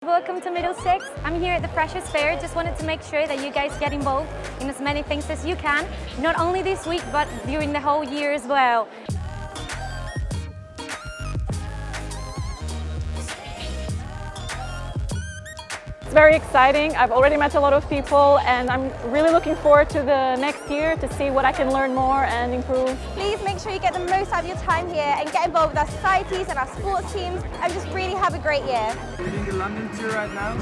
Welcome to Middlesex. I'm here at the Freshers Fair. Just wanted to make sure that you guys get involved in as many things as you can, not only this week but during the whole year as well. It's very exciting. I've already met a lot of people and I'm really looking forward to the next year to see what I can learn more and improve. Please make sure you get the most out of your time here and get involved with our societies and our sports teams and just really have a great year. We're doing the London tour right now.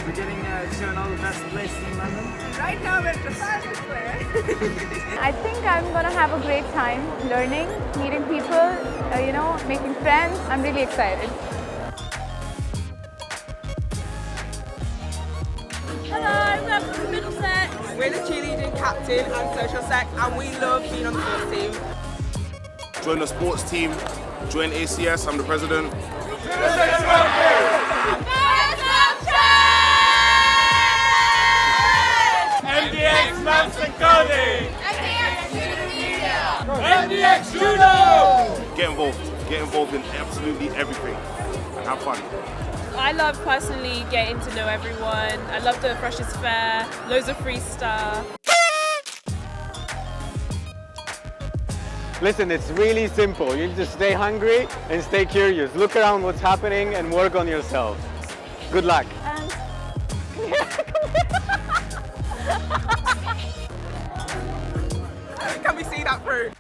We're getting shown all the best places in London. Right now we're at the Freshers Fair. I think I'm going to have a great time learning, meeting people, making friends. I'm really excited. Hello, welcome to Middlesex. We're the cheerleading captain and social sec, and we love being on the sports team. Join the sports team, join ACS, I'm the president. MDX Maths and Coding! MDX Judo! Get involved in absolutely everything and have fun. I love personally getting to know everyone. I love the Freshers Fair, loads of free stuff. Listen, it's really simple. You need to stay hungry and stay curious. Look around what's happening and work on yourself. Good luck. Can we see that through?